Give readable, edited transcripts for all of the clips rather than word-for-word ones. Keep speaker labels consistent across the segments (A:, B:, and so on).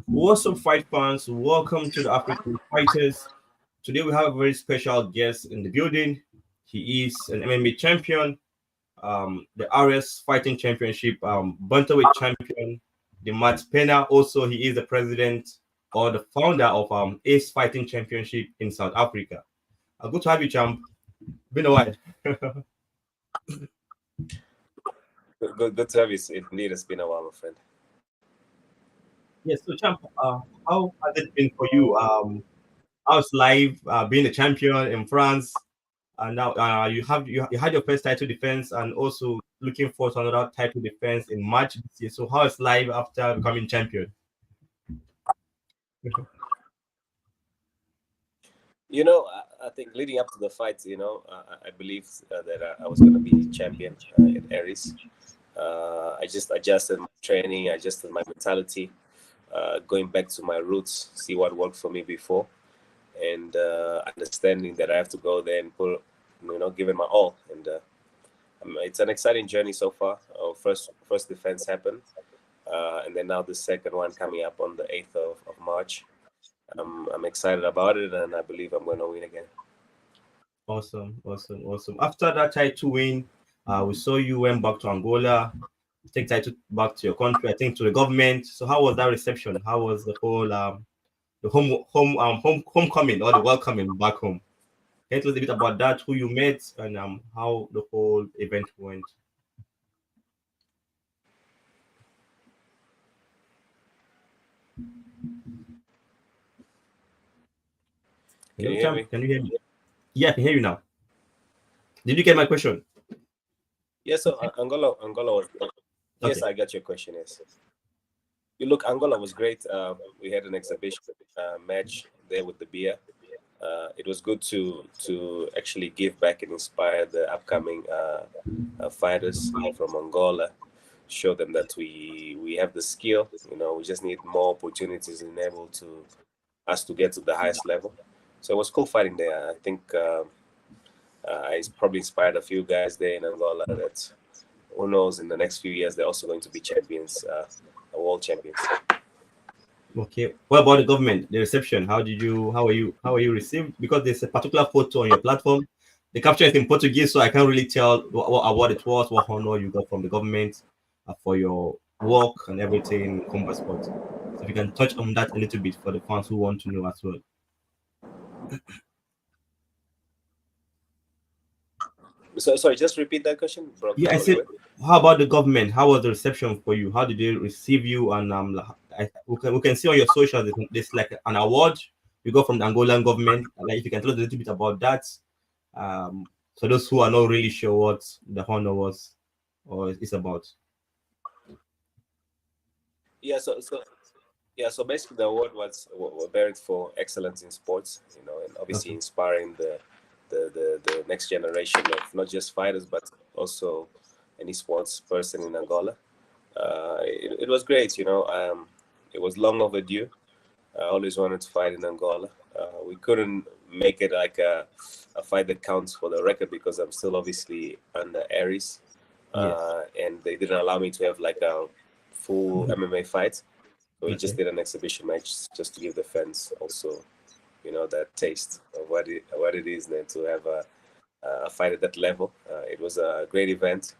A: What's up, fight fans? Welcome to the African Fighters. Today we have a very special guest in the building. He is an MMA champion, the RS Fighting Championship bantamweight champion, Demarte Pena. Also, he is the president or the founder of Ace Fighting Championship in South Africa. Good to have you, champ. Been a while.
B: Good to have you. Indeed, it's been a while, my friend.
A: Yes, so champ, how has it been for you? How's life being a champion in France? And now you had your first title defense, and also looking forward to another title defense in March this year. So how is life after becoming champion?
B: I think leading up to the fight, I believed that I was going to be champion in Aries. I just adjusted my training, adjusted my mentality, going back to my roots, see what worked for me before, and understanding that I have to go there and give it my all. And it's an exciting journey so far. Our first defense happened, and then now the second one coming up on the 8th of March. I'm excited about it, and I believe I'm going to win again.
A: Awesome. After that title win, we saw you went back to Angola, take title back to your country, I think to the government. So how was that reception? How was the whole the homecoming or the welcoming back home? Can you tell us a bit about that, who you met, and how the whole event went?
B: Can
A: Hello,
B: you hear
A: champ.
B: me?
A: Can you hear me? Yeah, I can hear you now. Did you get my question?
B: Yes, so Angola was. Yes,
A: Okay.
B: I got your question. Yes. Look, Angola was great. We had an exhibition match there with the beer. It was good to actually give back and inspire the upcoming fighters from Angola. Show them that we have the skill. We just need more opportunities and able to us to get to the highest level. So it was cool fighting there. I think I probably inspired a few guys there in Angola that who knows in the next few years they're also going to be champions, world champions.
A: Okay. What about the government? The reception? How are you received? Because there's a particular photo on your platform. The capture is in Portuguese, so I can't really tell what award it was, what honor you got from the government for your work and everything in combat sports. So if you can touch on that a little bit for the fans who want to know as well.
B: So sorry, just repeat that question, broke
A: Yeah,
B: up
A: I
B: a little
A: said,
B: bit.
A: how about the government? How was the reception for you? How did they receive you? And we can see on your socials there's like an award you got from the Angolan government. Like if you can tell us a little bit about that, for those who are not really sure what the honor was or it's about.
B: Yeah, so basically the award was buried for excellence in sports, and obviously
A: Okay.
B: inspiring the next generation of not just fighters but also any sports person in Angola. It was great, it was long overdue. I always wanted to fight in Angola. We couldn't make it like a fight that counts for the record because I'm still obviously under Aries,
A: Yes.
B: and they didn't allow me to have like a full MMA fight. So we just
A: Okay.
B: did an exhibition match just to give the fans also, that taste of what it is then to have a fight at that level. It was a great event.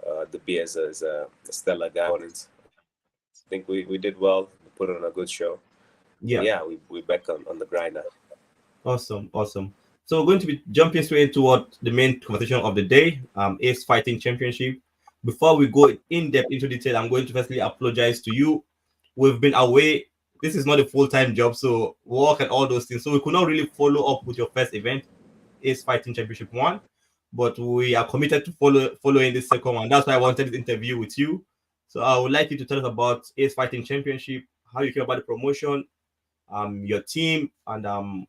B: The B is a stellar governance. I think we did well. We put on a good show. And
A: Yeah.
B: yeah, we back on the grind now.
A: Awesome. So we're going to be jumping straight into what the main conversation of the day is fighting championship. Before we go in depth into detail, I'm going to firstly apologize to you. We've been away. This is not a full-time job, so work and all those things. So we could not really follow up with your first event, Ace Fighting Championship one, but we are committed to following this second one. That's why I wanted this interview with you. So I would like you to tell us about Ace Fighting Championship, how you feel about the promotion, your team, and tell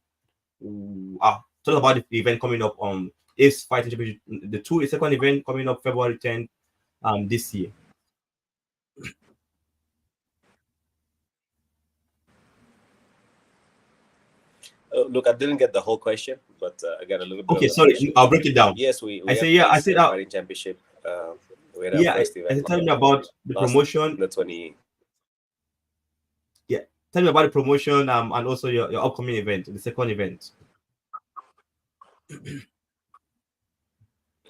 A: us about the event coming up on Ace Fighting Championship, the second event coming up February 10th this year.
B: Look, I didn't get the whole question, but again, a little bit
A: Okay,
B: of the
A: sorry,
B: pressure.
A: I'll break it down.
B: Yes,
A: I
B: we
A: say
B: have
A: yeah, I
B: Ace
A: said that.
B: Fighting Championship. We had our
A: Yeah,
B: first
A: I
B: event
A: said tell me about the
B: last
A: promotion.
B: the 20.
A: Yeah, tell me about the promotion and also your upcoming event, the second event.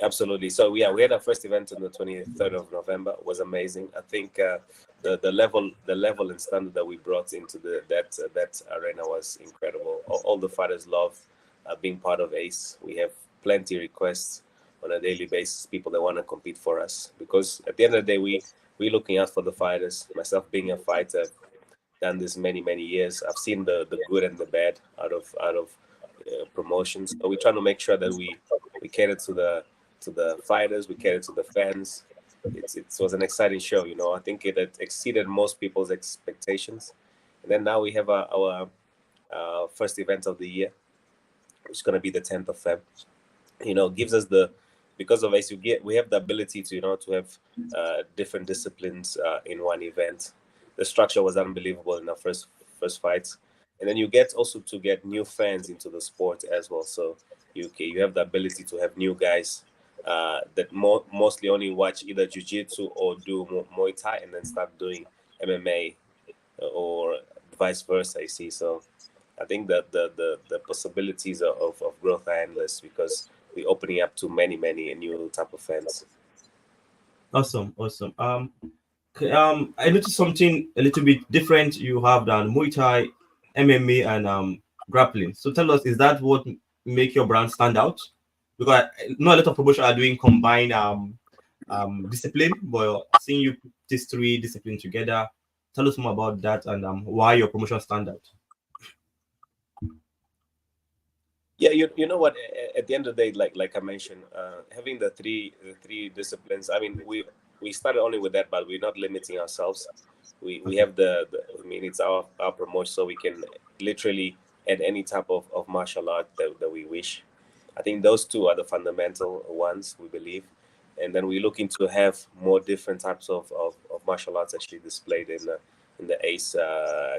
B: Absolutely. So yeah, we had our first event on the 23rd of November. It was amazing. I think the level and standard that we brought into that arena was incredible. All the fighters love being part of Ace. We have plenty requests on a daily basis. People that want to compete for us because at the end of the day, we looking out for the fighters. Myself being a fighter, done this many years. I've seen the good and the bad out of promotions. So we're trying to make sure that we cater to the fighters, we cater to the fans. It was an exciting show. I think it had exceeded most people's expectations. And then now we have our first event of the year, which is going to be the 10th of Feb. Gives us the because of ACE, we have the ability to have different disciplines in one event. The structure was unbelievable in our first fights, and then you get also to get new fans into the sport as well. So you have the ability to have new guys that mostly only watch either jiu-jitsu or do Muay Thai and then start doing MMA or vice versa. I see. So I think that the possibilities of growth are endless because we're opening up to many new type of fans.
A: Awesome, awesome. I noticed something a little bit different. You have done Muay Thai, MMA, and grappling. So tell us, is that what make your brand stand out? Because I know a lot of promotion are doing combined discipline, but seeing you put these three disciplines together, tell us more about that and why your promotion stand out.
B: Yeah, you know what? At the end of the day, like I mentioned, having the three disciplines. I mean, we started only with that, but we're not limiting ourselves. We
A: Okay,
B: have I mean, it's our promotion, so we can literally add any type of martial art that we wish. I think those two are the fundamental ones we believe, and then we're looking to have more different types of martial arts actually displayed in the Ace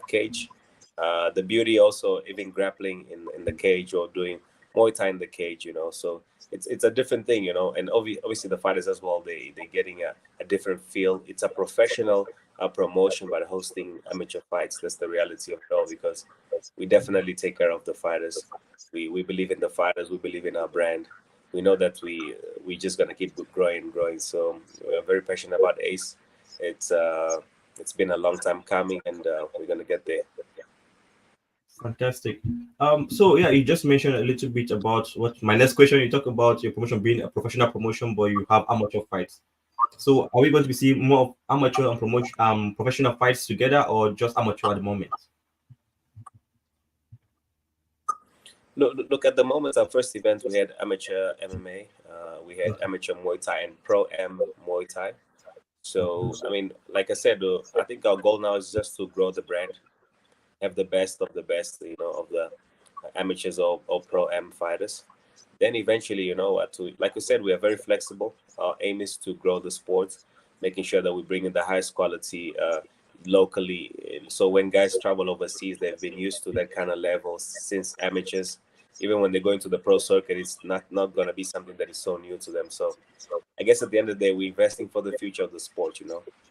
B: cage. The beauty also even grappling in the cage or doing Muay Thai in the cage, so it's a different thing, and obviously the fighters as well, they getting a different feel. It's a professional promotion by hosting amateur fights. That's the reality of it all because we definitely take care of the fighters. We believe in the fighters. We believe in our brand. We know that we just gonna keep growing. So we're very passionate about Ace. It's been a long time coming, and we're gonna get there.
A: fantastic. So yeah, you just mentioned a little bit about what my next question. You talk about your promotion being a professional promotion, but you have amateur fights. So are we going to be seeing more of amateur and promotion professional fights together or just amateur at the moment?
B: Look, at the moment, our first event, we had amateur MMA, we had
A: Okay.
B: amateur Muay Thai and Pro M Muay Thai. So, I mean, like I said, I think our goal now is just to grow the brand, have the best of the best, of the amateurs or Pro M fighters. Then eventually, like I said, we are very flexible. Our aim is to grow the sport, making sure that we bring in the highest quality locally. So when guys travel overseas, they've been used to that kind of level since amateurs. Even when they go into the pro circuit, it's not going to be something that is so new to them. So I guess at the end of the day, we're investing for the future of the sport,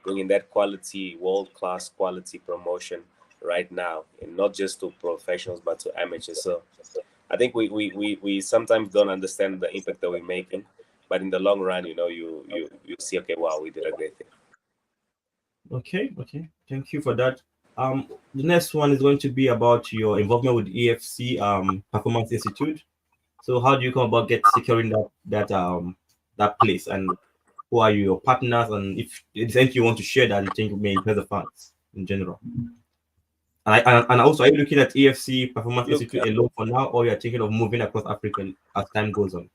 B: bringing that quality, world class quality promotion right now, and not just to professionals, but to amateurs. So I think we sometimes don't understand the impact that we're making, but in the long run, you see, okay, wow, we did a great thing.
A: Okay, okay. Thank you for that. The next one is going to be about your involvement with EFC Performance Institute. So how do you come about get securing that place and who are your partners and if there's anything you want to share that you think may impress the fans in general? And also, are you looking at EFC Performance
B: Look,
A: Institute alone for now, or you're thinking of moving across Africa as time goes on?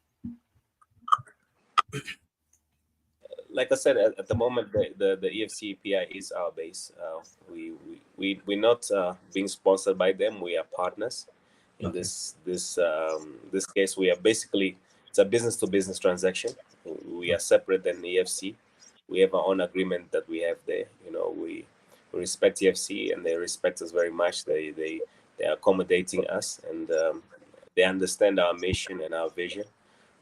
B: like I said, at the moment, the EFC PI is our base. We're not being sponsored by them. We are partners. In
A: Okay.
B: this case, we are basically, it's a business to business transaction. We are separate than EFC. We have our own agreement that we have there. We respect EFC and they respect us very much. They are accommodating us, and They understand our mission and our vision,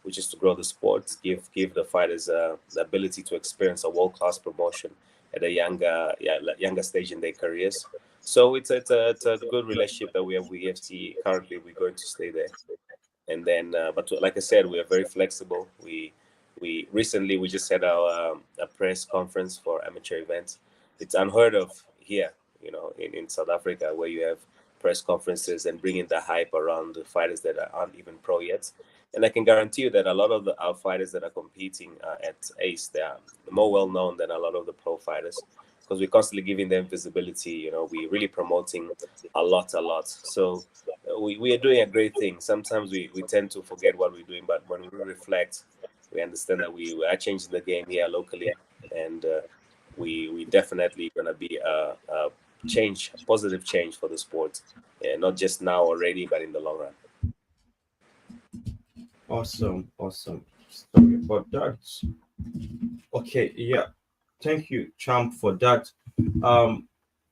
B: which is to grow the sport, give the fighters the ability to experience a world class promotion at a younger stage in their careers. So it's a good relationship that we have with EFC. Currently, we're going to stay there, and then but like I said, we are very flexible. We recently we just had our a press conference for amateur events. It's unheard of here, you know, in South Africa, where you have press conferences and bringing the hype around the fighters that aren't even pro yet. And I can guarantee you that a lot of our fighters that are competing at ACE, they are more well known than a lot of the pro fighters, because we're constantly giving them visibility. You know, we're really promoting a lot. So we are doing a great thing. Sometimes we tend to forget what we're doing, but when we reflect, we understand that we are changing the game here locally, and we definitely gonna be a change, positive change for the sport, not just now already, but in the long run.
A: Awesome, awesome. Sorry about that. Okay, yeah. Thank you, Champ, for that.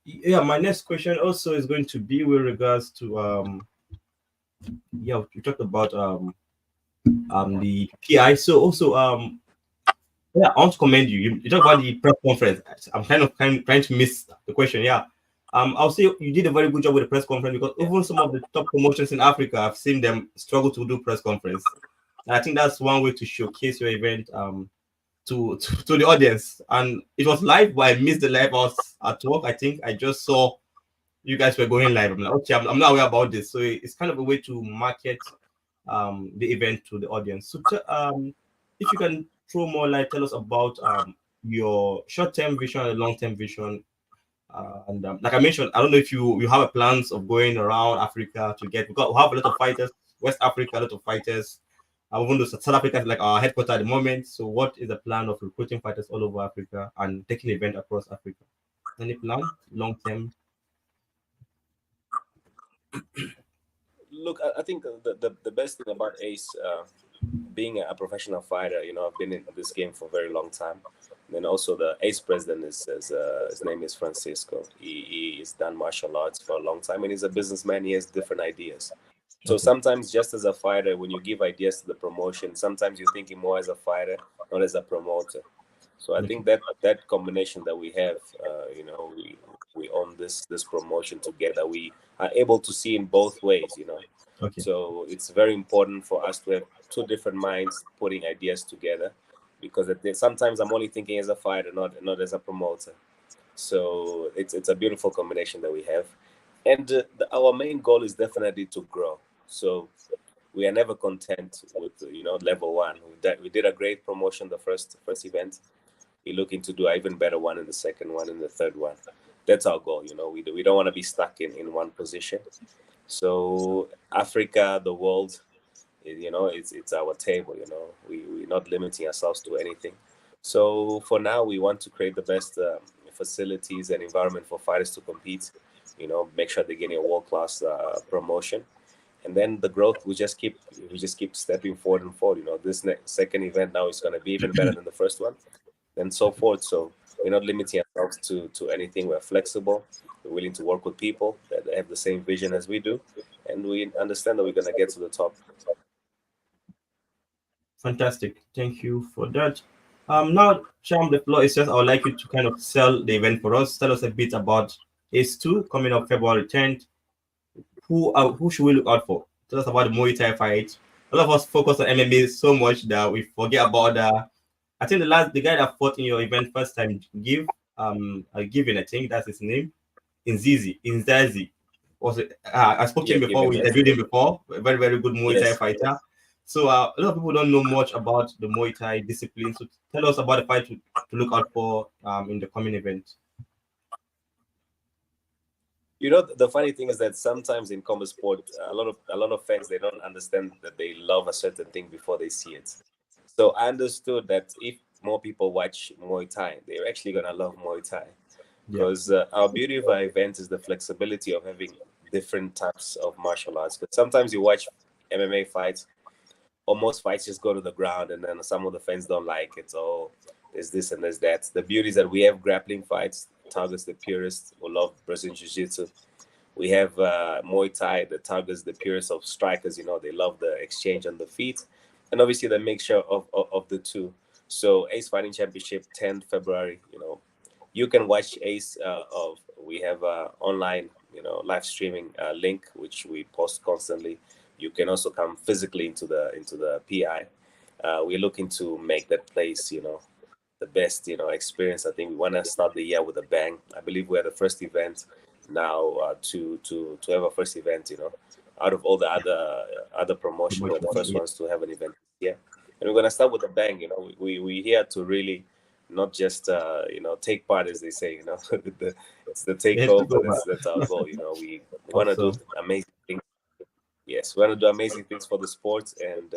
A: Yeah, my next question also is going to be with regards to yeah, we talked about the PI. So also yeah, I want to commend you. You talked about the press conference. I'm trying to miss the question. Yeah. I'll say you did a very good job with the press conference because even some of the top promotions in Africa, I've seen them struggle to do press conference. And I think that's one way to showcase your event to the audience. And it was live, but I missed the live. I was at work. I think I just saw you guys were going live. I'm like, okay, I'm not aware about this. So it's kind of a way to market the event to the audience. So if you can throw more light, tell us about your short-term vision and long-term vision. And like I mentioned, I don't know if you have a plans of going around Africa to get, because we have a lot of fighters, West Africa, a lot of fighters. Even though South Africa is like our headquarters at the moment. So what is the plan of recruiting fighters all over Africa and taking the event across Africa? Any plan long term?
B: Look, I think the best thing about Ace, being a professional fighter, you know, I've been in this game for a very long time. And then also the Ace president is his name is Francisco. He's done martial arts for a long time, and he's a businessman. He has different ideas. So
A: Okay.
B: sometimes, just as a fighter, when you give ideas to the promotion, sometimes you're thinking more as a fighter, not as a promoter. So I
A: Okay.
B: think that that combination that we have, you know, we own this promotion together. We are able to see in both ways, you know.
A: Okay.
B: So it's very important for us to have two different minds putting ideas together, because sometimes I'm only thinking as a fighter, not as a promoter. So it's a beautiful combination that we have, and our main goal is definitely to grow. So we are never content with, you know, level one. We did a great promotion the first event. We're looking to do an even better one in the second one and the third one. That's our goal. You know, we don't want to be stuck in one position. So Africa, the world, you know, it's our table. You know, we're not limiting ourselves to anything. So for now, we want to create the best facilities and environment for fighters to compete. You know, make sure they're getting a world class promotion, and then the growth we just keep stepping forward and forward. You know, this second event now is going to be even better than the first one, and so forth. So we're not limiting ourselves to anything. We're flexible. We're willing to work with people that have the same vision as we do, and we understand that we're going to get to the top.
A: Fantastic. Thank you for that. Now, Cham, the floor is just, I would like you to kind of sell the event for us. Tell us a bit about Ace 2 coming up February 10th. Who should we look out for? Tell us about the Muay Thai fight. A lot of us focus on MMA so much that we forget about I think the guy that fought in your event first time, Given, I think that's his name. Inzazi. Was it? I spoke to
B: Yeah,
A: him
B: give
A: before.
B: him,
A: We
B: yes.
A: interviewed him before. A very, very good Muay Thai
B: Yes.
A: fighter. So a lot of people don't know much about the Muay Thai discipline. So tell us about the fight to look out for in the coming event.
B: You know, the funny thing is that sometimes in combat sport, a lot of fans, they don't understand that they love a certain thing before they see it. So I understood that if more people watch Muay Thai, they're actually gonna love Muay Thai,
A: Yeah.
B: because our beauty of our event is the flexibility of having different types of martial arts. Because sometimes you watch MMA fights, or most fights just go to the ground, and then some of the fans don't like it. So there's this and there's that. The beauty is that we have grappling fights, targets the purists who love Brazilian Jiu Jitsu. We have Muay Thai that targets the purest of strikers. They love the exchange on the feet, and obviously the mixture of the two. So Ace Fighting Championship, 10th February. You can watch Ace. We have online, live streaming link which we post constantly. You can also come physically into the PI. We're looking to make that place, the best, experience. I think we want to start the year with a bang. I believe we're the first event now to have a first event. Out of all the other promotion, we're the first
A: Yeah.
B: ones to have an event this year, and we're gonna start with a bang. We here to really not just take part, as they say. It's the
A: Let's
B: takeover.
A: go back.
B: That's our goal. We want to do
A: Awesome.
B: amazing things. Yes, we want to do amazing things for the sport. And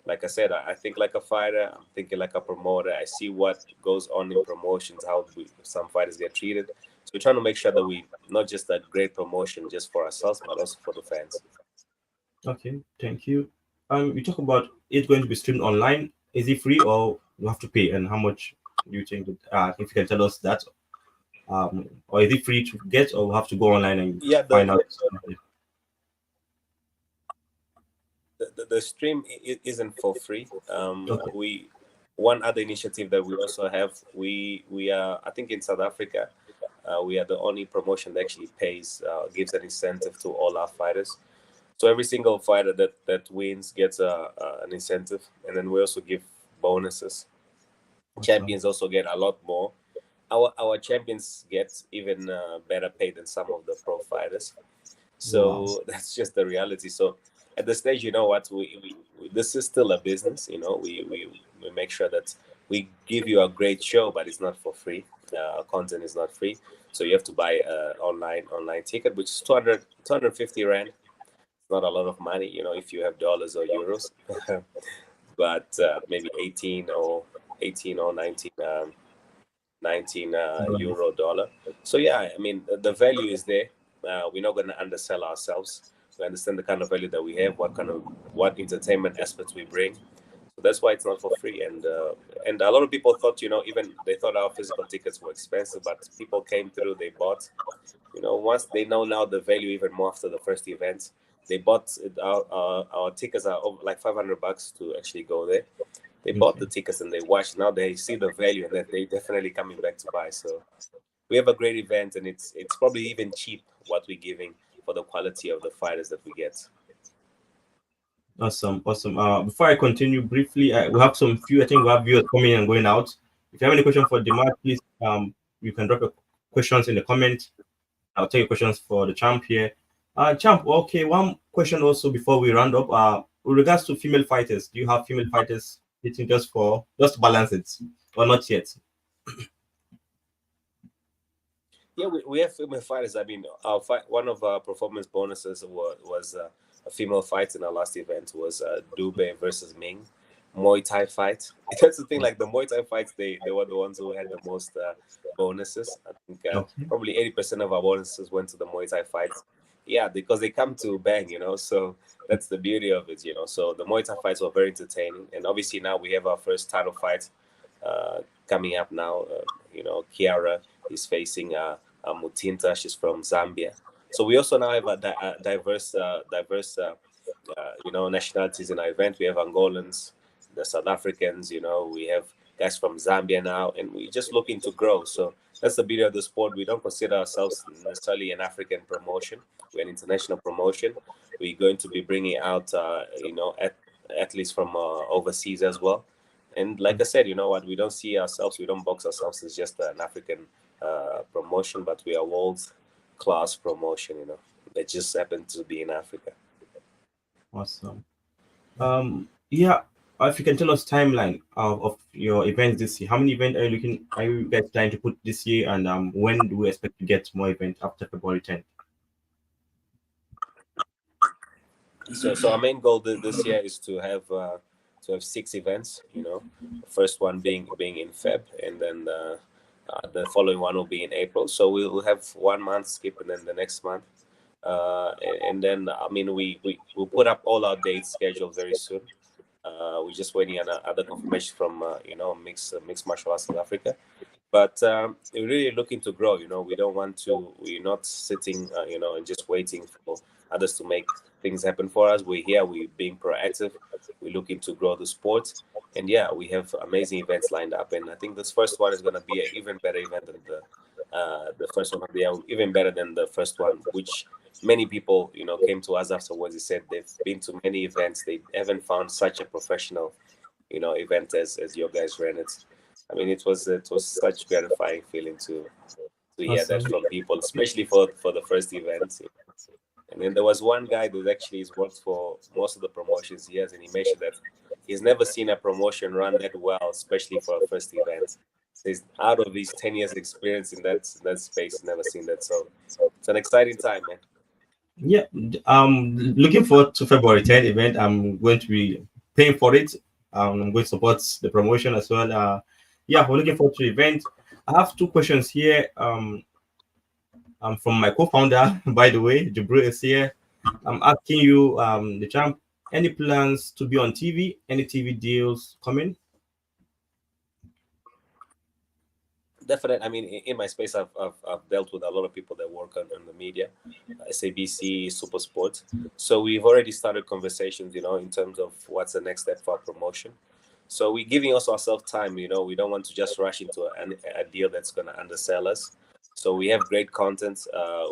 B: like I said, I think like a fighter. I'm thinking like a promoter. I see what goes on in promotions, how some fighters get treated. So we're trying to make sure that we not just a great promotion just for ourselves, but also for the fans.
A: Okay, thank you. You talk about it going to be streamed online. Is it free or you have to pay? And how much do you think? If you can tell us that, or is it free to get, or we have to go online and
B: Yeah,
A: find out?
B: the stream isn't for free.
A: Okay,
B: We One other initiative that we also have. We are, I think, in South Africa. We are the only promotion that actually pays, gives an incentive to all our fighters. So every single fighter that wins gets an incentive, and then we also give bonuses.
A: awesome.
B: Champions also get a lot more. Our champions get even better pay than some of the pro fighters.
A: Wow,
B: So that's just the reality. So at the stage, you know what, this is still a business. We make sure that we give you a great show, but it's not for free. Our content is not free, so you have to buy a online ticket, which is 250 rand. It's not a lot of money, if you have dollars or euros, but maybe 18 or 19 euro dollar. So yeah, I mean the value is there. We're not going to undersell ourselves. We understand the kind of value that we have, what entertainment aspects we bring. So that's why it's not for free. And a lot of people thought, even they thought our physical tickets were expensive, but people came through, they bought. Once they know now the value even more after the first event, they bought it. Our tickets are over like $500 to actually go there. They bought
A: okay,
B: the tickets and they watched. Now they see the value and that they definitely coming back to buy. So we have a great event, and it's probably even cheap what we're giving for the quality of the fighters that we get.
A: awesome, awesome. Before I continue briefly, we have some few. I think we have viewers coming and going out. If you have any question for Demar, please, you can drop your questions in the comment. I'll take your questions for the champ here. Champ, okay, one question also before we round up. With regards to female fighters, do you have female fighters hitting just to balance it, or not yet?
B: Yeah, we have female fighters. I mean, one of our performance bonuses was a female fight in our last event was Dube versus Ming Muay Thai fight. That's the thing. Like the Muay Thai fights, they were the ones who had the most bonuses. I think
A: Okay,
B: probably 80% of our bonuses went to the Muay Thai fights. Yeah, because they come to bang, So that's the beauty of it. So the Muay Thai fights were very entertaining, and obviously now we have our first title fight coming up now. Kiara is facing Mutinta. She's from Zambia. So we also now have a diverse nationalities in our event. We have Angolans, the South Africans. We have guys from Zambia now, and we just looking to grow. So that's the beauty of the sport. We don't consider ourselves necessarily an African promotion. We're an international promotion. We're going to be bringing out, athletes from overseas as well. And like I said, you know what? We don't see ourselves. We don't box ourselves as just an African promotion, but we are world class promotion. That just happen to be in Africa.
A: awesome. Yeah. If you can tell us timeline of your events this year, how many events are you guys trying to put this year, and when do we expect to get more events after February 10th?
B: So our main goal this year is to have 6 events. The first one being in Feb, and then the following one will be in April. So we'll have 1 month skip, and then the next month. And then I mean we'll put up all our dates scheduled very soon. We're just waiting on other confirmation from mixed martial arts South Africa. But we're really looking to grow. We don't want to. We're not sitting, and just waiting for others to make things happen for us. We're here. We're being proactive. We're looking to grow the sport, and yeah, we have amazing events lined up. And I think this first one is going to be an even better event than the first one of the year, even better than the first one, which many people, came to us afterwards. They said they've been to many events. They haven't found such a professional, event as your guys ran it. I mean, it was such gratifying feeling to hear that
A: Awesome.
B: from people, especially for the first event. And then there was one guy that actually has worked for most of the promotions he has, and he mentioned that he's never seen a promotion run that well, especially for a first event. So he's out of his 10 years experience in that space, never seen that. So it's an exciting time, man.
A: Yeah, looking forward to February 10th event. I'm going to be paying for it. I'm going to support the promotion as well. Yeah, we're looking forward to the event. I have two questions here. From my co-founder, by the way, Jibril is here. I'm asking you, the champ, any plans to be on TV? Any TV deals coming?
B: Definitely. I mean, in my space, I've dealt with a lot of people that work on the media, SABC, Super Sport. So we've already started conversations, in terms of what's the next step for our promotion. So we're giving also ourselves time. We don't want to just rush into a deal that's going to undersell us. So we have great content.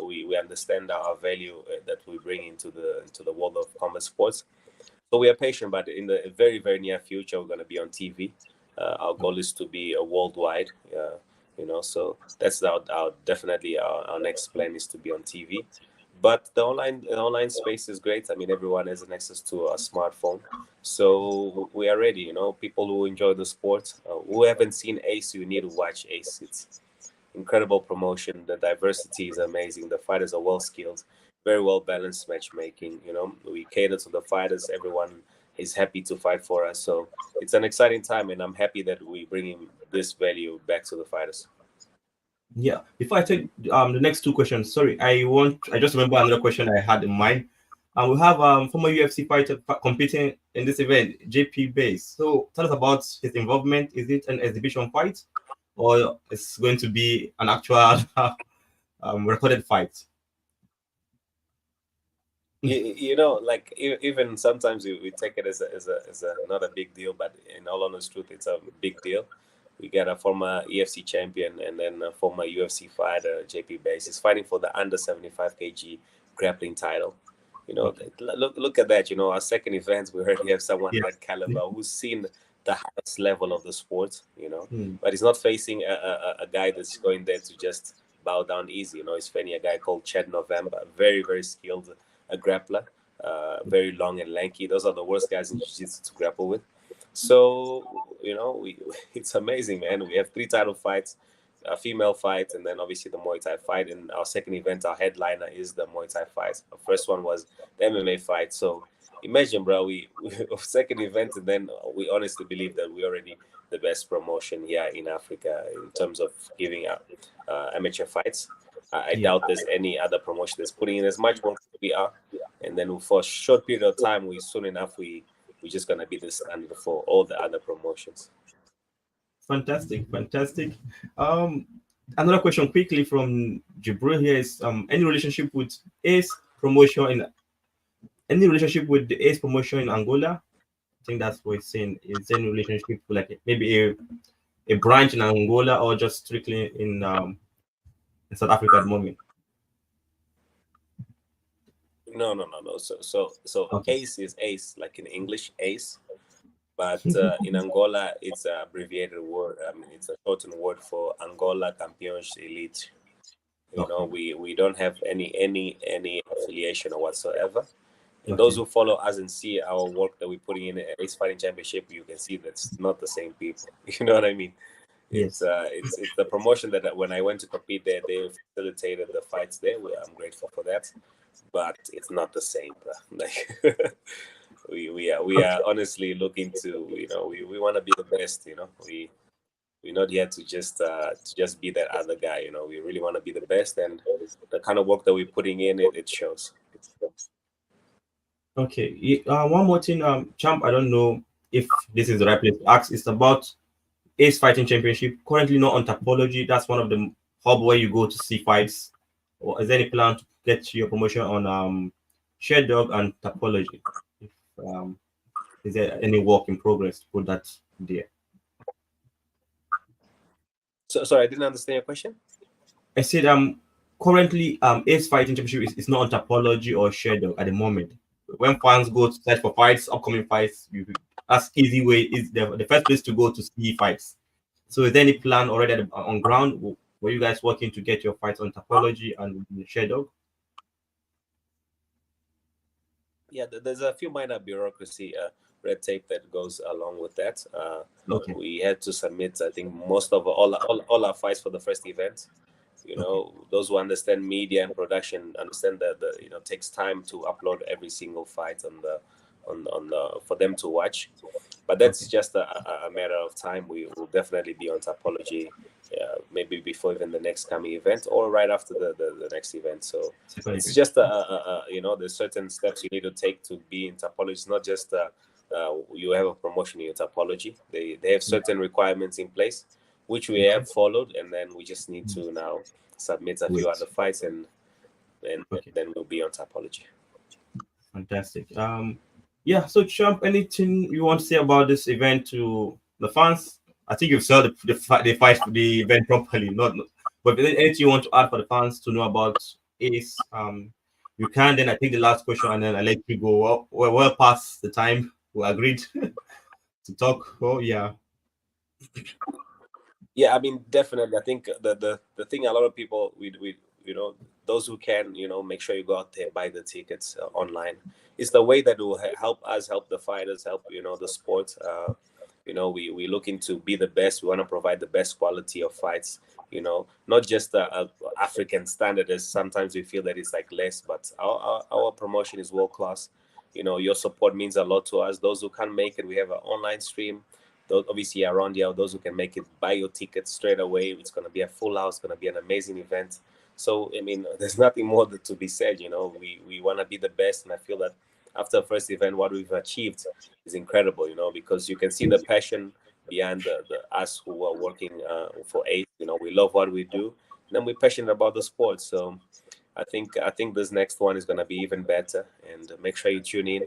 B: We understand our value that we bring into the world of combat sports. So we are patient, but in the very, very near future, we're going to be on TV. Our goal is to be a worldwide, so that's our definitely our next plan is to be on TV. But the online space is great. I mean, everyone has an access to a smartphone, so we are ready. People who enjoy the sport, who haven't seen Ace, you need to watch Ace. It's incredible promotion. The diversity is amazing. The fighters are well skilled, very well balanced matchmaking. We cater to the fighters. Everyone is happy to fight for us. So it's an exciting time, and I'm happy that we bringing this value back to the fighters.
A: Yeah. Before I take the next two questions, sorry, I just remember another question I had in mind. We have former UFC fighter competing in this event, JP Base. So tell us about his involvement. Is it an exhibition fight, or it's going to be an actual recorded fight?
B: Like even sometimes we take it as a not a big deal, but in all honest truth, it's a big deal. We got a former EFC champion and then a former UFC fighter, JP Base. He's fighting for the under 75 kg grappling title.
A: Okay.
B: Look at that. Our second event, we already have someone
A: Yes.
B: that caliber who's seen the highest level of the sport.
A: Hmm.
B: But he's not facing a guy that's going there to just bow down easy. He's fighting a guy called Chad November, very, very skilled grappler, very long and lanky. Those are the worst guys in jiu-jitsu to grapple with. So, it's amazing, man. We have three title fights, a female fight, and then obviously the Muay Thai fight. And our second event, our headliner is the Muay Thai fight. Our first one was the MMA fight. So imagine, bro, we second event, and then we honestly believe that we're already the best promotion here in Africa in terms of giving out amateur fights. I
A: Yeah.
B: doubt there's any other promotion that's putting in as much work as we are. And then for a short period of time, soon enough we're just gonna be the standard for all the other promotions.
A: Fantastic, fantastic. Um, Another question quickly from Jibril here is any relationship with Ace promotion in any relationship with the Ace promotion in Angola? I think that's what it's saying. Is there any relationship with like maybe a branch in Angola or just strictly in South Africa at the moment?
B: No, no, no, no. So
A: Okay.
B: ACE is ACE, like in English, ACE. But in Angola, it's an abbreviated word. I mean, it's a shortened word for Angola Campeões Elite.
A: Okay.
B: We don't have any affiliation or whatsoever. And those
A: Okay.
B: who follow us and see our work that we're putting in Ace Fighting Championship, you can see that's not the same people. You know what I mean? It's
A: Yes.
B: it's the promotion that when I went to compete there, they facilitated the fights there. I'm grateful for that, but it's not the same, bro. Like we are honestly looking to we want to be the best. We're not here to just be that other guy. We really want to be the best, and the kind of work that we're putting in it shows.
A: Okay. One more thing, champ. I don't know if this is the right place to ask. It's about Ace Fighting Championship. Currently not on Topology. That's one of the hub where you go to see fights. Or is there any plan to get your promotion on Sherdog and Topology? If, is there any work in progress to put that there?
B: So sorry, I didn't understand your question.
A: I said currently Ace Fighting Championship is not on Topology or Sherdog at the moment. When fans go to search for fights, upcoming fights, you that's easy way is the first place to go to see fights. So is there any plan already on ground? Were you guys working to get your fights on Topology and Sherdog?
B: Yeah, there's a few minor bureaucracy, red tape that goes along with that.
A: Okay,
B: We had to submit, I think, most of all our fights for the first event.
A: okay,
B: Those who understand media and production understand that takes time to upload every single fight on the for them to watch. But that's
A: okay.
B: just a matter of time. We will definitely be on Topology, maybe before even the next coming event or right after the next event. So
A: Second
B: it's
A: event.
B: just there's certain steps you need to take to be in Topology. It's not just you have a promotion in your Topology. They have
A: Yeah.
B: certain requirements in place, which we
A: Okay.
B: have followed, and then we just need to now submit a few
A: Wait.
B: other fights, and
A: Okay.
B: then we'll be on Topology.
A: Fantastic. Yeah. So, Champ, anything you want to say about this event to the fans? I think you've said the fight for the event properly. But anything you want to add for the fans to know about Ace? You can. Then I think the last question, and then I let you go. Well past the time we agreed to talk. Oh yeah.
B: Yeah, I mean, definitely. I think the thing a lot of people we those who can make sure you go out there buy the tickets online. It's the way that will help us help the fighters, help the sport. We looking to be the best. We want to provide the best quality of fights. Not just African standard. As sometimes we feel that it's like less, but our promotion is world class. Your support means a lot to us. Those who can't make it, we have an online stream. Those obviously around here, those who can make it, buy your tickets straight away. It's going to be a full house. It's going to be an amazing event. So I mean, there's nothing more to be said. We want to be the best, and I feel that after the first event, what we've achieved is incredible. Because you can see the passion behind the us who are working for ACE. We love what we do, and then we're passionate about the sport. So I think this next one is going to be even better. And make sure you tune in.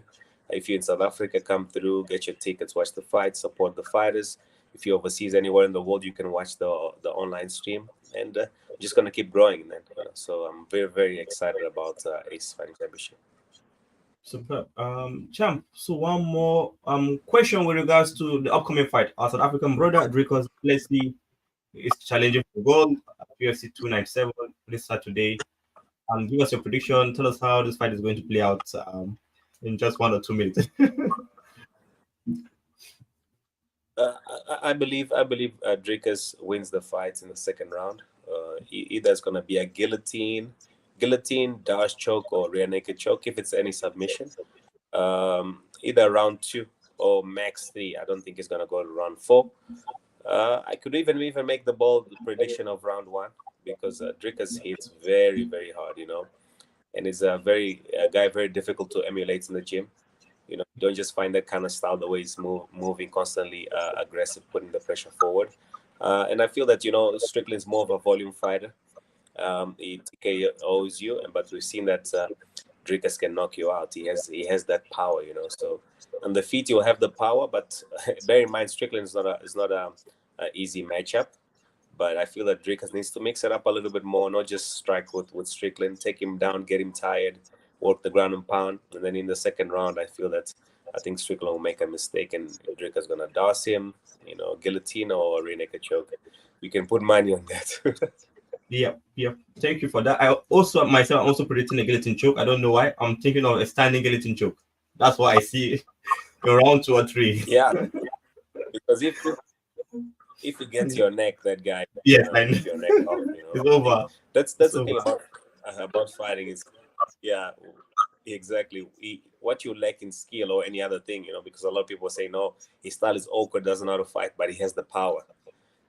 B: If you're in South Africa, come through, get your tickets, watch the fight, support the fighters. If you're overseas anywhere in the world, you can watch the online stream, and just gonna keep growing. Then, so I'm very very excited about Ace Fighting Championship.
A: Superb. Champ, so one more question with regards to the upcoming fight. Our South African brother Dricus Leslie is challenging for gold at UFC 297 this Saturday. Give us your prediction. Tell us how this fight is going to play out in just 1 or 2 minutes.
B: I believe Drakus wins the fight in the second round. Either it's gonna be a guillotine, dash choke, or rear naked choke if it's any submission. Either round two or max three. I don't think it's gonna go to round four. I could even make the bold prediction of round one because Dricus hits very very hard, and is a guy very difficult to emulate in the gym. You don't just find that kind of style the way he's moving constantly, aggressive, putting the pressure forward. And I feel that Strickland's more of a volume fighter. He TKOs you, but we've seen that Dricus can knock you out. He has that power, So on the feet you'll have the power, but bear in mind Strickland is not a easy matchup. But I feel that Dricus needs to mix it up a little bit more, not just strike with Strickland, take him down, get him tired, work the ground and pound. And then in the second round, I think Strickland will make a mistake and Dricus gonna douse him, guillotine or rear naked choke. You can put money on that.
A: Yeah, yeah. Thank you for that. I also myself I'm also predicting a guillotine choke. I don't know why. I'm thinking of a standing guillotine choke. That's what I see in round 2 or 3.
B: Yeah, because if he gets your neck, that guy
A: Yes,
B: gonna
A: I know.
B: rip your neck off.
A: It's
B: I think
A: over.
B: that's
A: It's
B: the thing
A: over.
B: about fighting is, yeah, exactly. What you lack in skill or any other thing, because a lot of people say no, his style is awkward, doesn't know how to fight, but he has the power.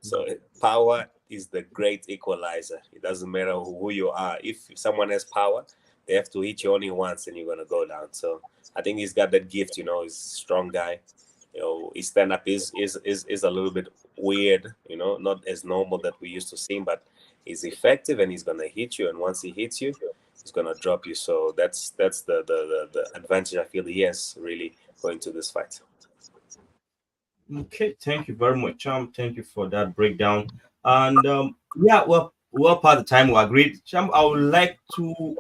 B: So power is the great equalizer. It doesn't matter who you are. If someone has power, they have to hit you only once, and you're gonna go down. So I think he's got that gift. He's a strong guy. his stand up is a little bit weird, not as normal that we used to see, but he's effective and he's gonna hit you, and once he hits you, he's gonna drop you. So that's the advantage I feel he has really going to this fight.
A: Okay, thank you very much, Cham. Thank you for that breakdown. And yeah, well, part of the time we agreed. Cham, I would like to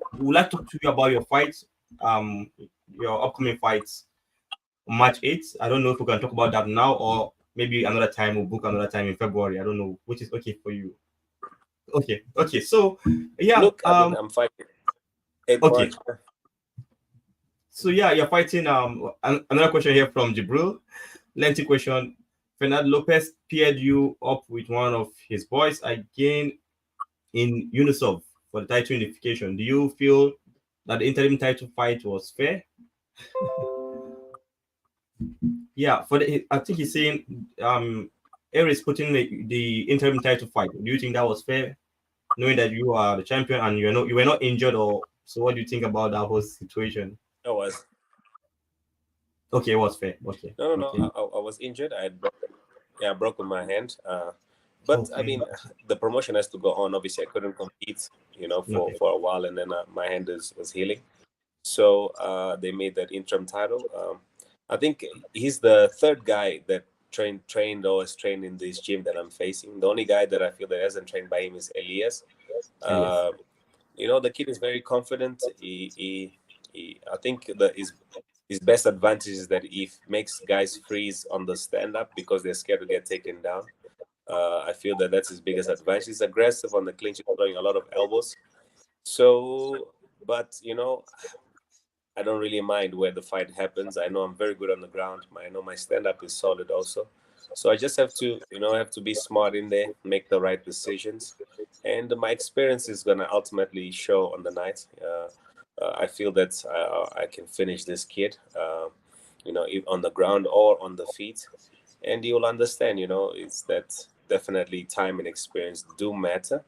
A: talk to you about your fights, your upcoming fights, March 8th. I don't know if we can talk about that now or maybe another time. We'll book another time in February. I don't know which is okay for you. Okay, okay. So yeah,
B: Look, I mean, I'm fighting 8
A: okay.
B: March.
A: So yeah, you're fighting. Another question here from Jibril. Lengthy question. Fernando Lopez paired you up with one of his boys again in UNICEF for the title unification. Do you feel that the interim title fight was fair? Yeah, I think he's saying Aries putting the interim title fight. Do you think that was fair, knowing that you are the champion and you were not injured, or so? What do you think about that whole situation?
B: I was
A: Okay, it was fair. Okay,
B: no.
A: okay,
B: I was injured. I broken my hand. But I
A: okay,
B: mean, the promotion has to go on. Obviously, I couldn't compete,
A: okay.
B: for a while, and then my hand was healing. So they made that interim title. I think he's the third guy that trained or has trained in this gym that I'm facing. The only guy that I feel that hasn't trained by him is Elias.
A: Elias.
B: Uh, the kid is very confident. I think that his best advantage is that he makes guys freeze on the stand up because they're scared to get taken down. I feel that that's his biggest advantage. He's aggressive on the clinch, throwing a lot of elbows. So, but I don't really mind where the fight happens. I know I'm very good on the ground. I know my stand up is solid also. So I just have to, have to be smart in there, make the right decisions, and my experience is gonna ultimately show on the night. I feel that I can finish this kid, on the ground or on the feet, and you'll understand. It's that definitely time and experience do matter.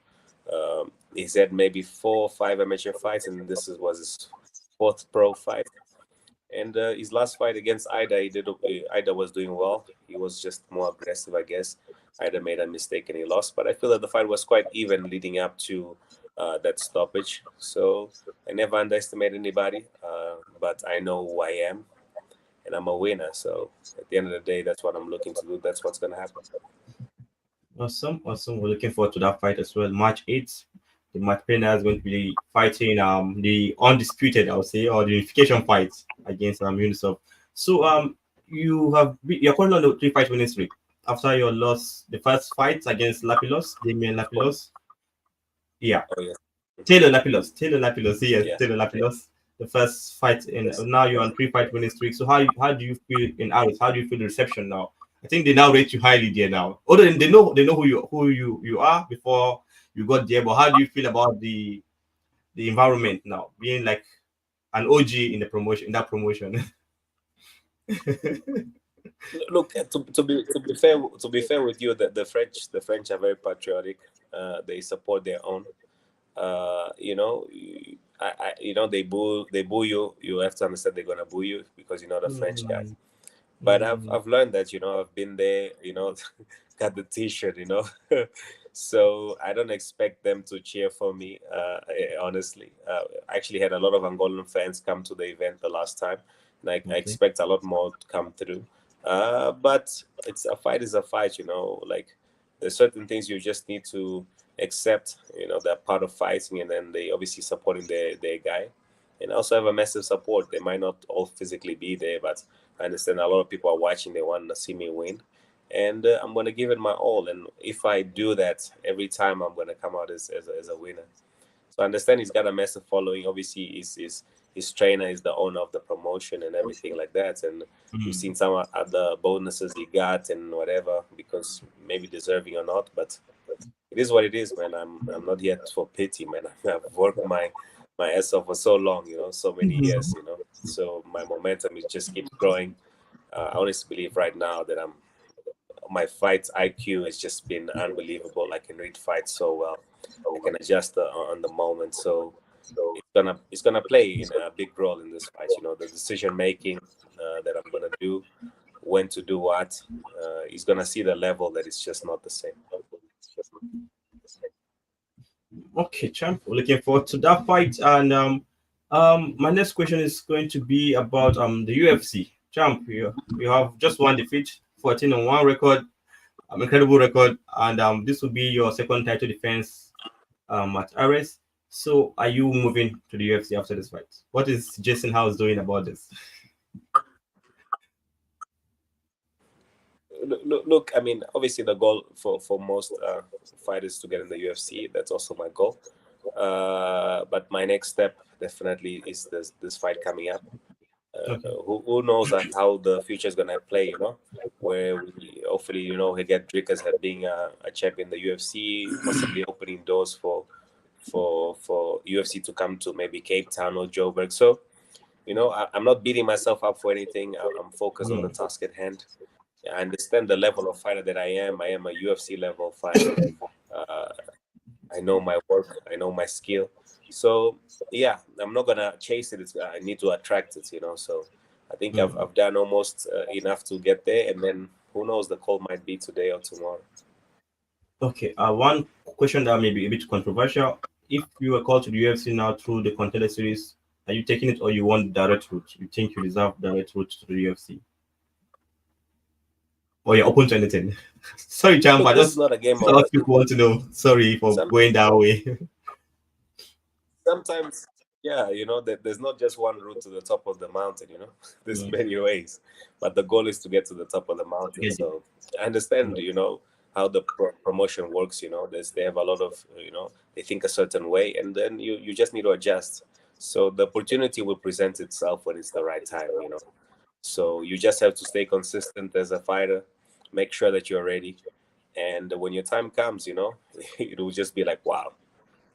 B: He's had maybe 4 or 5 amateur fights, and was his fourth pro fight. And his last fight against Ida, Ida was doing well. He was just more aggressive, I guess. Ida made a mistake and he lost. But I feel that the fight was quite even leading up to that stoppage. So I never underestimate anybody, but I know who I am, and I'm a winner. So at the end of the day, that's what I'm looking to do. That's what's going to happen.
A: Awesome, awesome. We're looking forward to that fight as well. March 8th, the Matt Pena is going to be fighting the undisputed, I would say, or the unification fight against UNICEF. So you're currently on the 3 fight winning streak after your loss, the first fight against Lapilos, Damien Lapilos. Yeah,
B: Oh, yes.
A: Taylor Lapilos, yes,
B: Yeah.
A: Taylor Lapilos. The first fight, and
B: Yes.
A: now you're on 3 fight winning streak. So how do you feel in Aris? How do you feel the reception now? I think they now rate you highly there now. Although they know who you are before you got there, but how do you feel about the environment now, being like an OG in the promotion in that promotion?
B: Look, to be fair with you, that the French are very patriotic. They support their own. They boo you. You have to understand they're gonna boo you because you're not a French guy.
A: Mm,
B: But I've
A: mm,
B: I've learned that I've been there, got the T-shirt, so I don't expect them to cheer for me. Honestly, I actually had a lot of Angolan fans come to the event the last time, and I
A: okay.
B: expect a lot more to come through. But it's a fight is a fight, like there's certain things you just need to accept. They're part of fighting, and then they obviously supporting their guy, and also have a massive support. They might not all physically be there, but I understand a lot of people are watching. They want to see me win, and I'm going to give it my all. And if I do that every time, I'm going to come out as a winner. So I understand he's got a massive following. Obviously, his trainer is the owner of the promotion and everything like that. And we've
A: Mm,
B: seen some other bonuses he got and whatever, because maybe deserving or not. But it is what it is, man. I'm not here for pity, man. I've worked my ass off for so long, so many years, So my momentum is just keeps growing. I honestly believe right now that my fight IQ has just been unbelievable. I can read fights so well. I can adjust on the moment. So it's gonna play in a big role in this fight. The decision making that I'm gonna do when to do what. He's gonna see the level that it's just not the same.
A: Okay, champ. We're looking forward to that fight. And my next question is going to be about the UFC. Champ, you have just one defeat, 14-1 record, incredible record, and this will be your second title defense at RS. So, are you moving to the UFC after this fight? What is Jason House doing about this?
B: Look, I mean, obviously the goal for most fighters to get in the UFC. That's also my goal. But my next step definitely is this fight coming up.
A: Okay.
B: Who knows how the future is gonna play? Where we hopefully he get Drake as being a champion in the UFC, possibly opening doors for UFC to come to maybe Cape Town or Joburg. So I'm not beating myself up for anything. I'm focused on the
A: Mm,
B: task at hand. I understand the level of fighter that I am. I am a UFC level fighter. Uh, I know my work. I know my skill. So yeah, I'm not gonna chase it. I need to attract it. So I think
A: mm.
B: I've done almost enough to get there, and then who knows, the call might be today or tomorrow.
A: Okay. One question that may be a bit controversial. If you were called to the UFC now through the contender series, are you taking it or you want direct route? You think you deserve direct route to the UFC? Or you're open to anything? Sorry, champ. I
B: Look, this is
A: just
B: not a game
A: a
B: of
A: lot of people want to know. Sorry for
B: some.
A: going that way.
B: Sometimes, yeah, there's not just one route to the top of the mountain. There's
A: Mm,
B: many ways, but the goal is to get to the top of the
A: I
B: mountain.
A: get it.
B: So I understand,
A: Mm,
B: how the promotion works. They have a lot of, they think a certain way, and then you just need to adjust. So the opportunity will present itself when it's the right time. So you just have to stay consistent as a fighter, make sure that you're ready, and when your time comes, it will just be like, wow.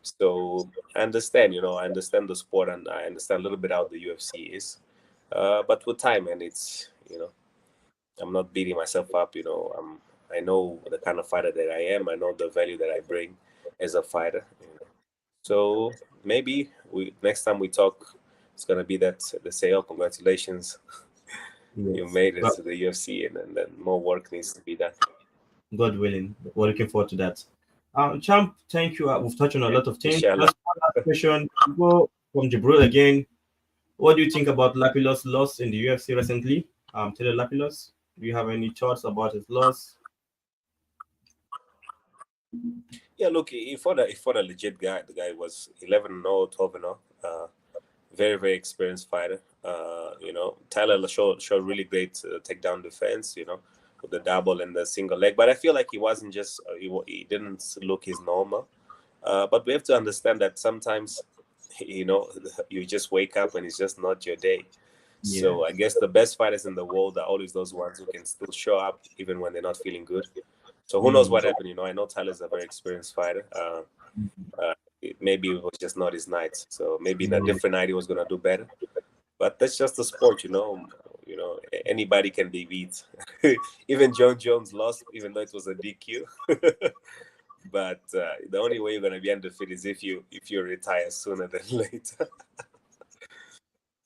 B: So I understand the sport, and I understand a little bit how the UFC is. But with time, and I'm not beating myself up. I know the kind of fighter that I am. I know the value that I bring as a fighter. So maybe we next time we talk, it's gonna be that they say, "Oh, congratulations, you
A: yes.
B: made it to the UFC," and then more work needs to be done.
A: God willing, we're looking forward to that. Champ, thank you. We've touched on a lot of things.
B: Inshallah.
A: Just one last question. Go from Jibril again. What do you think about Lapilus' loss in the UFC recently? Taylor Lapilus, do you have any thoughts about his loss?
B: Yeah, look, he fought a legit guy. The guy was 11-0, 12-0. Very, very experienced fighter. Tyler showed really great takedown defense. With the double and the single leg. But I feel like he wasn't just he didn't look his normal. But we have to understand that sometimes, you know, you just wake up and it's just not your day.
A: Yeah.
B: So I guess the best fighters in the world are always those ones who can still show up even when they're not feeling good. So who knows
A: Mm.
B: what happened? I know Tyler's a very experienced fighter. Maybe it was just not his night. So maybe in a
A: Mm.
B: different night he was gonna do better. But that's just the sport. Anybody can be beat. Even John Jones lost, even though it was a DQ. But the only way you're gonna be undefeated is if you retire sooner than later.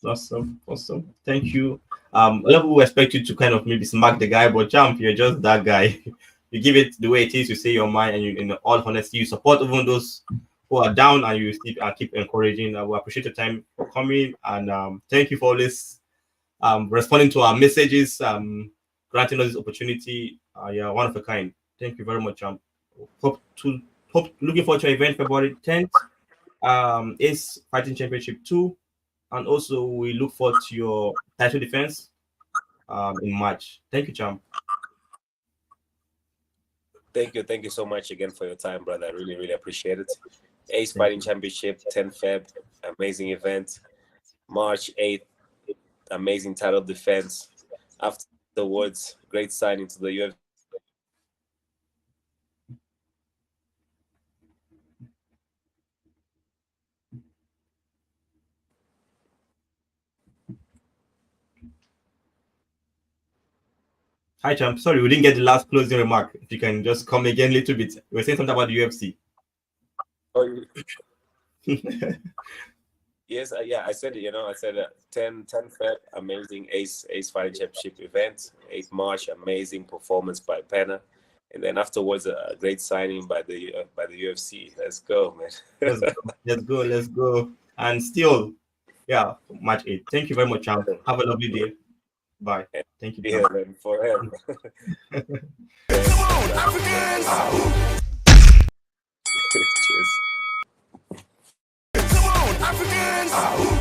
A: Awesome, awesome. Thank you. A lot of people expect you to kind of maybe smack the guy, but champ, you're just that guy. You give it the way it is. You say your mind, and you, in all honesty, you support even those who are down, and you keep encouraging. We appreciate your time for coming, and thank you for always responding to our messages, granting us this opportunity. You're one of a kind. Thank you very much. Hope to looking forward to your event February 10th. Ace Fighting Championship 2, and also we look forward to your title defense in March. Thank you, champ.
B: Thank you so much again for your time, brother. I really, really appreciate it. Ace
A: Thank
B: Fighting
A: you.
B: Championship, 10 Feb, amazing event. March 8th, amazing title defense. Afterwards, great signing to the UFC.
A: Hi, champ. Sorry, we didn't get the last closing remark. If you can just come again a little bit. We are saying something about the UFC.
B: Oh, Yes, yeah, I said it. I said 10 Feb, amazing Ace Fighting Championship event. 8 March, amazing performance by Pena, and then afterwards a great signing by the UFC. Let's go, man.
A: Let's go. Let's go. Let's go. And still, yeah, match 8. Thank you very much, champ. Have a lovely day. Bye. Thank you,
B: Yeah,
A: champ.
B: man, forever.
C: Come on, Africans!
B: Cheers.
C: Come on, Africans!